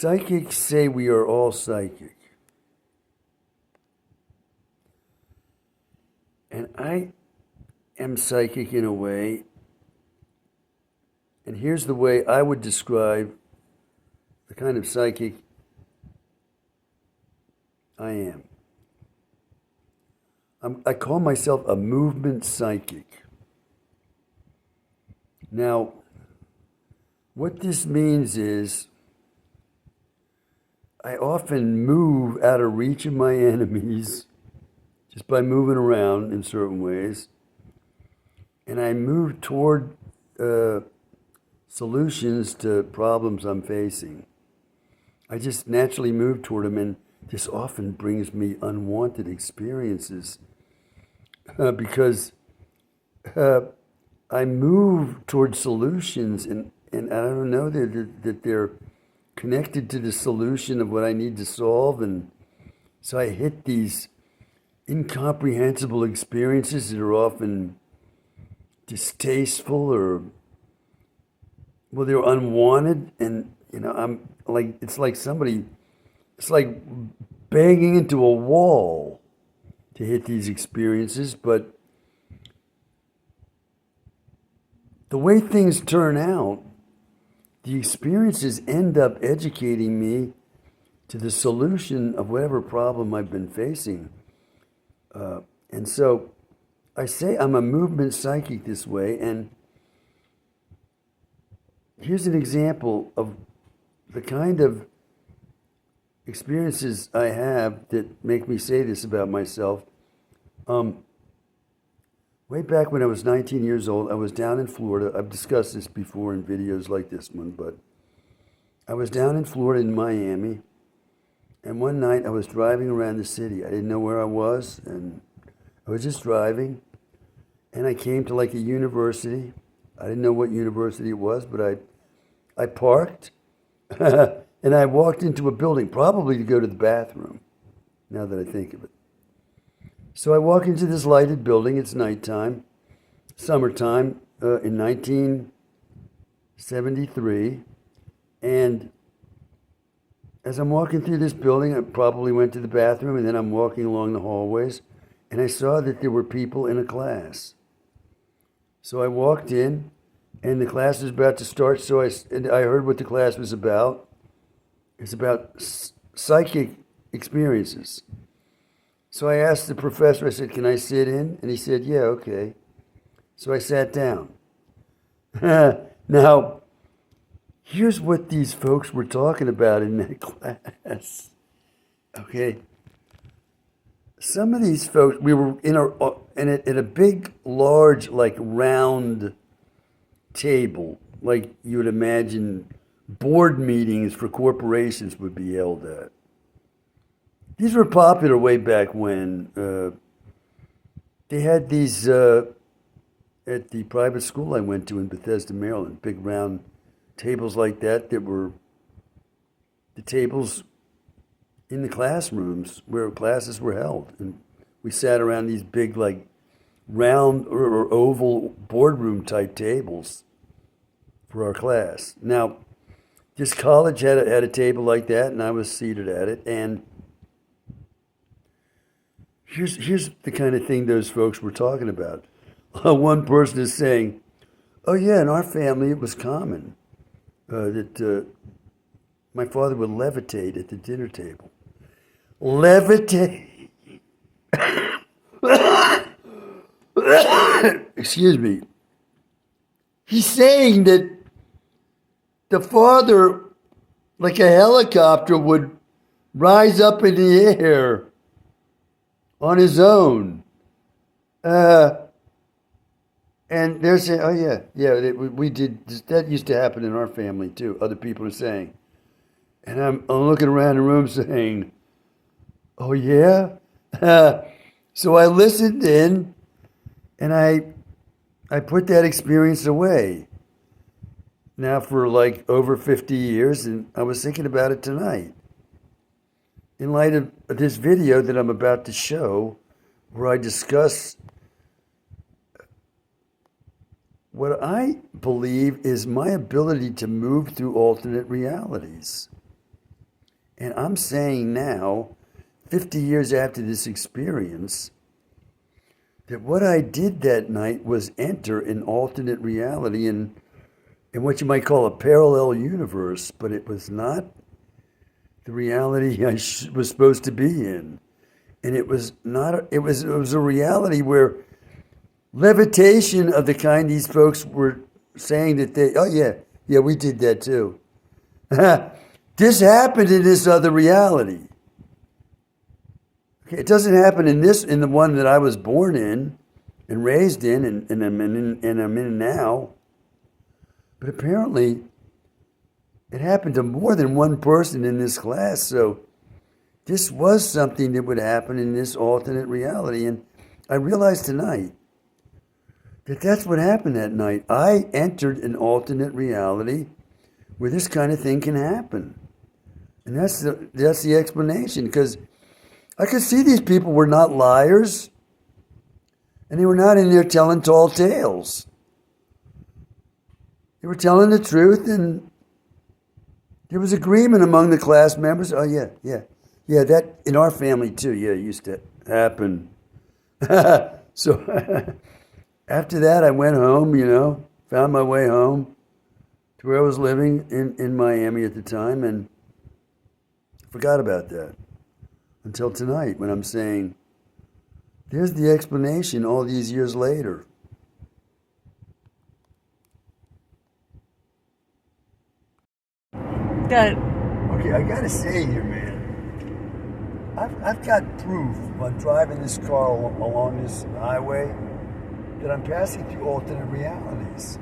Psychics say we are all psychic. And I am psychic in a way. And here's the way I would describe the kind of psychic I am. I call myself a movement psychic. Now, what this means is I often move out of reach of my enemies just by moving around in certain ways. And I move toward solutions to problems I'm facing. I just naturally move toward them, and this often brings me unwanted experiences because I move toward solutions, and I don't know that they're connected to the solution of what I need to solve, and so I hit these incomprehensible experiences that are often distasteful or, well, they're unwanted, and I'm like, it's like banging into a wall to hit these experiences, but the way things turn out, the experiences end up educating me to the solution of whatever problem I've been facing. And so I say I'm a movement psychic this way, and here's an example of the kind of experiences I have that make me say this about myself. Way back when I was 19 years old, I was down in Florida. I've discussed this before in videos like this one, but I was down in Florida in Miami, and one night I was driving around the city. I didn't know where I was, and I was just driving, and I came to like a university. I didn't know what university it was, but I parked, and I walked into a building, probably to go to the bathroom, now that I think of it. So I walk into this lighted building. It's nighttime, summertime, in 1973. And as I'm walking through this building, I probably went to the bathroom, and then I'm walking along the hallways, and I saw that there were people in a class. So I walked in, and the class was about to start, so I heard what the class was about. It's about psychic experiences. So I asked the professor, I said, "Can I sit in?" And he said, "Yeah, okay." So I sat down. Now, here's what these folks were talking about in that class. Okay. Some of these folks, we were in a big, large, like round table, like you would imagine board meetings for corporations would be held at. These were popular way back when. They had these at the private school I went to in Bethesda, Maryland, big round tables like that were the tables in the classrooms where classes were held. And we sat around these big, like, round or oval boardroom type tables for our class. Now, this college had a table like that, and I was seated at it, and here's the kind of thing those folks were talking about. One person is saying, "Oh yeah, in our family it was common that my father would levitate at the dinner table." Levitate. Excuse me. He's saying that the father, like a helicopter, would rise up in the air on his own. And they're saying, "Oh yeah, we did. That used to happen in our family too." Other people are saying. And I'm looking around the room saying, "Oh yeah?" So I listened in, and I put that experience away. Now for like over 50 years, and I was thinking about it tonight. In light of this video that I'm about to show, where I discuss what I believe is my ability to move through alternate realities. And I'm saying now, 50 years after this experience, that what I did that night was enter an alternate reality in what you might call a parallel universe, but it was not the reality I was supposed to be in. And it was not, it was a reality where levitation of the kind these folks were saying that they, oh yeah, we did that too. This happened in this other reality. Okay, it doesn't happen in the one that I was born in and raised in and I'm in now. But apparently, it happened to more than one person in this class. So this was something that would happen in this alternate reality. And I realized tonight that that's what happened that night. I entered an alternate reality where this kind of thing can happen. And that's the explanation, because I could see these people were not liars, and they were not in there telling tall tales. They were telling the truth, and there was agreement among the class members. Oh, yeah, that in our family too. Yeah, it used to happen. So after that, I went home, found my way home to where I was living in Miami at the time, and forgot about that until tonight when I'm saying, there's the explanation all these years later. Good. Okay, I gotta say here, man, I've got proof while driving this car along this highway that I'm passing through alternate realities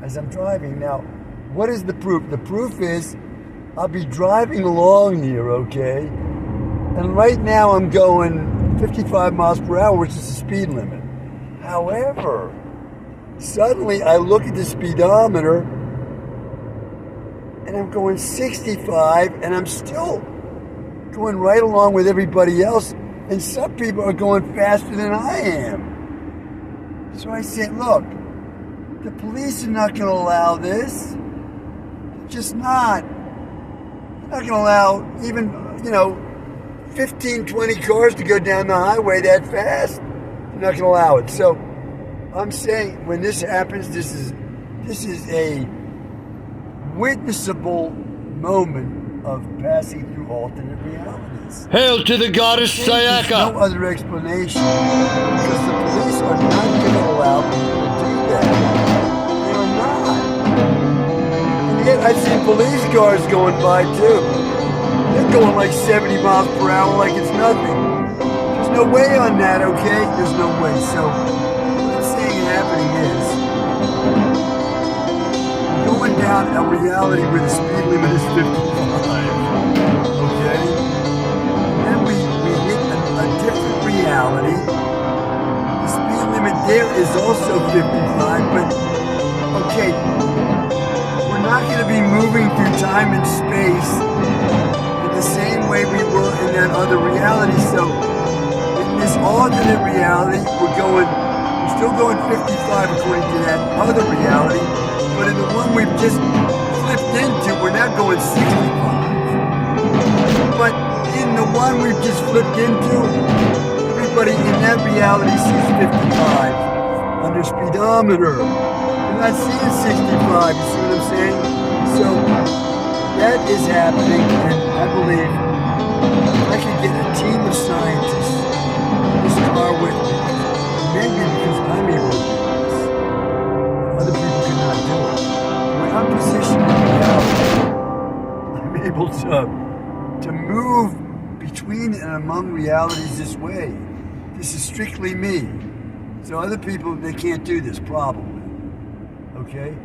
as I'm driving. Now, what is the proof? The proof is I'll be driving along here, okay? And right now I'm going 55 miles per hour, which is the speed limit. However, suddenly I look at the speedometer and I'm going 65 and I'm still going right along with everybody else. And some people are going faster than I am. So I said, look, the police are not going to allow this. They're just not. They're not going to allow even, 15, 20 cars to go down the highway that fast. They're not going to allow it. So I'm saying when this happens, this is a witnessable moment of passing through alternate realities. Hail to the goddess Sayaka! There's no other explanation, because the police are not going to allow people to do that. They are not. And yet I've seen police cars going by too. They're going like 70 miles per hour like it's nothing. There's no way on that, okay? There's no way. So what I'm saying happening is going down a reality where the speed limit is 55, okay? Then we hit a different reality. The speed limit there is also 55, but okay, we're not going to be moving through time and space the same way we were in that other reality. So in this alternate reality, we're still going 55 according to that other reality, but in the one we've just flipped into, we're not going 65. But in the one we've just flipped into, everybody in that reality sees 55 on their speedometer. They're not seeing 65, you see what I'm saying? So that is happening, and I believe if I could get a team of scientists in this car with me, maybe because I'm able to do this, other people cannot do it. When I'm positioned in reality, I'm able to move between and among realities this way. This is strictly me. So other people, they can't do this, probably. Okay?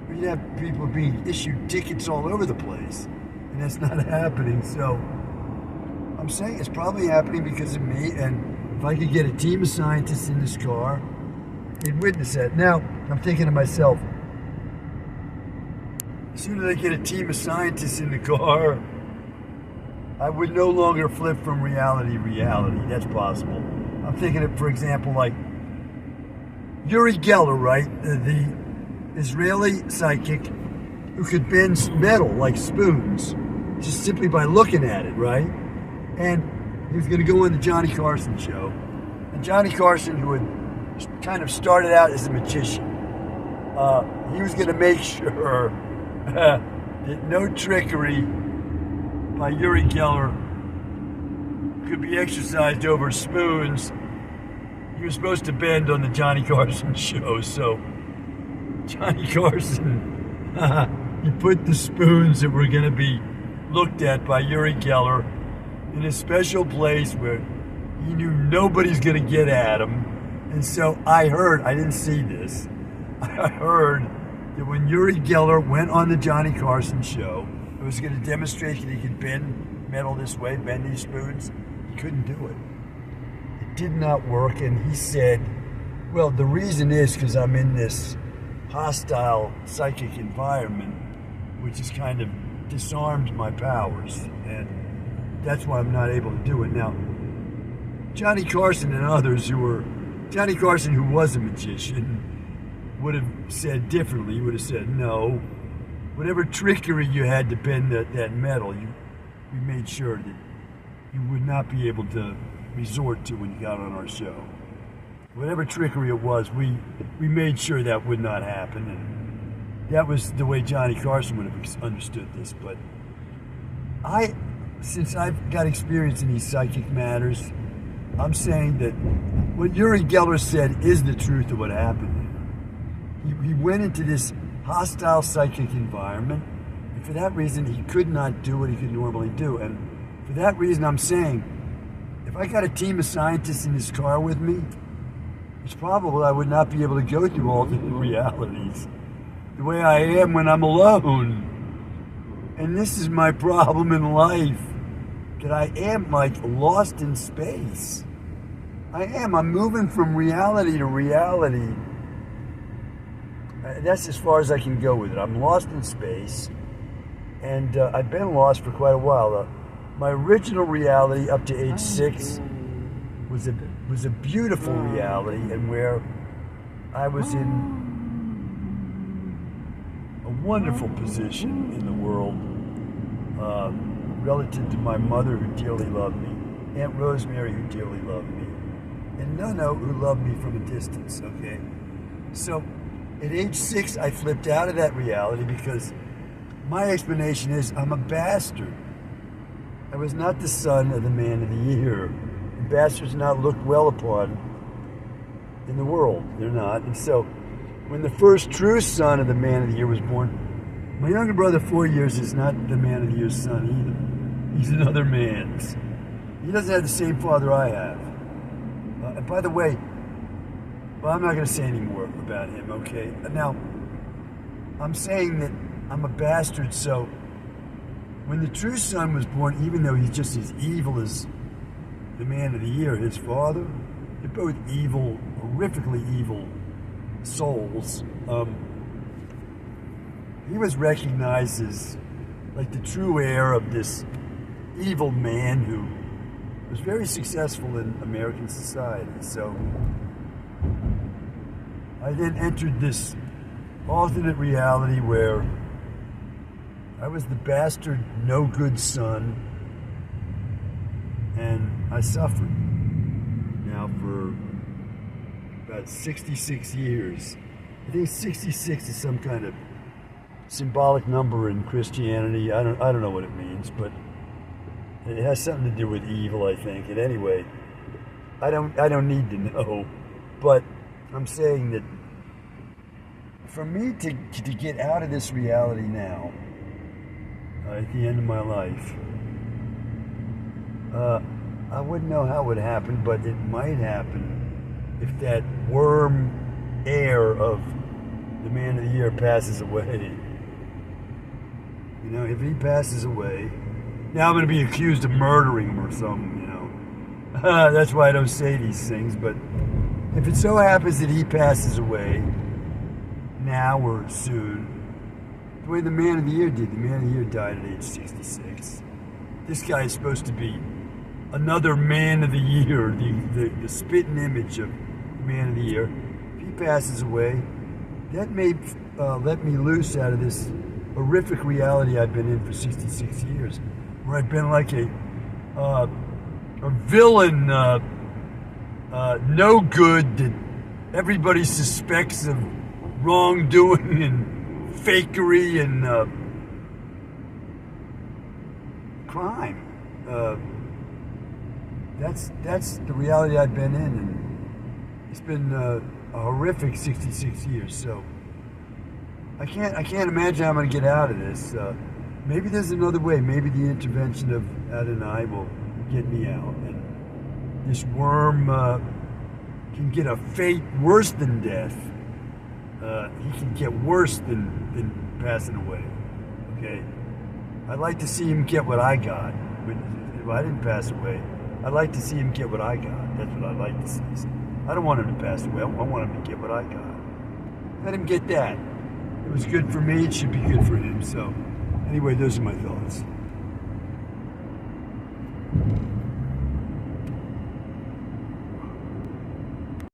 You'd have people being issued tickets all over the place, and that's not happening. So I'm saying it's probably happening because of me, and if I could get a team of scientists in this car, they'd witness that. Now, I'm thinking to myself, as soon as I get a team of scientists in the car, I would no longer flip from reality to reality. That's possible. I'm thinking of, for example, like Uri Geller, right? The Israeli psychic who could bend metal like spoons. just simply by looking at it, right? And he was going to go on the Johnny Carson show. And Johnny Carson, who had kind of started out as a magician, he was going to make sure that no trickery by Uri Geller could be exercised over spoons. He was supposed to bend on the Johnny Carson show, so Johnny Carson, he put the spoons that were going to be looked at by Uri Geller in a special place where he knew nobody's going to get at him. And so I heard, I didn't see this, I heard that when Uri Geller went on the Johnny Carson show, it was going to demonstrate that he could bend metal this way, bend these spoons. He couldn't do it. It did not work, and he said, well, the reason is because I'm in this hostile psychic environment, which has kind of disarmed my powers, and that's why I'm not able to do it. Now, Johnny Carson and others Johnny Carson, who was a magician, would have said differently. He would have said, no, whatever trickery you had to bend that metal, we made sure that you would not be able to resort to when you got on our show. Whatever trickery it was, we made sure that would not happen, and that was the way Johnny Carson would have understood this. But since I've got experience in these psychic matters, I'm saying that what Uri Geller said is the truth of what happened. He went into this hostile psychic environment, and for that reason, he could not do what he could normally do. And for that reason, I'm saying, if I got a team of scientists in this car with me, it's probable I would not be able to go through all the realities the way I am when I'm alone. And this is my problem in life, that I am like lost in space. I'm moving from reality to reality. That's as far as I can go with it. I'm lost in space, and I've been lost for quite a while. My original reality up to age 6 was a beautiful reality, and where I was in a wonderful position in the world relative to my mother, who dearly loved me, Aunt Rosemary, who dearly loved me, and Nono, who loved me from a distance, okay? So at age 6, I flipped out of that reality because my explanation is I'm a bastard. I was not the son of the man of the year. Bastards are not looked well upon in the world. They're not. And so when the first true son of the man of the year was born, my younger brother, 4 years, is not the man of the year's son either. He's another man's. He doesn't have the same father I have. And by the way, well, I'm not going to say any more about him, okay? Now, I'm saying that I'm a bastard, so when the true son was born, even though he's just as evil as the man of the year, his father, they're both evil, horrifically evil souls. He was recognized as like the true heir of this evil man who was very successful in American society. So I then entered this alternate reality where I was the bastard, no good son, and I suffered now for about 66 years. I think 66 is some kind of symbolic number in Christianity. I don't know what it means, but it has something to do with evil, I think. And anyway, I don't need to know, but I'm saying that for me to get out of this reality now, at the end of my life, I wouldn't know how it would happen, but it might happen if that worm heir of the man of the year passes away. You know, if he passes away, now I'm going to be accused of murdering him or something, you know. That's why I don't say these things, but if it so happens that he passes away now or soon, the way the man of the year did. The man of the year died at age 66. This guy is supposed to be another man of the year, the spitting image of the man of the year. If he passes away, that may let me loose out of this horrific reality I've been in for 66 years, where I've been like a villain, no good that everybody suspects of wrongdoing and fakery and crime. That's the reality I've been in, and it's been a horrific 66 years. So I can't imagine how I'm going to get out of this. Maybe there's another way. Maybe the intervention of Adonai will get me out, and this worm can get a fate worse than death. He can get worse than passing away. Okay, I'd like to see him get what I got. If I didn't pass away, I'd like to see him get what I got. That's what I'd like to see. I don't want him to pass away. I want him to get what I got. Let him get that. It was good for me. It should be good for him. So, anyway, those are my thoughts.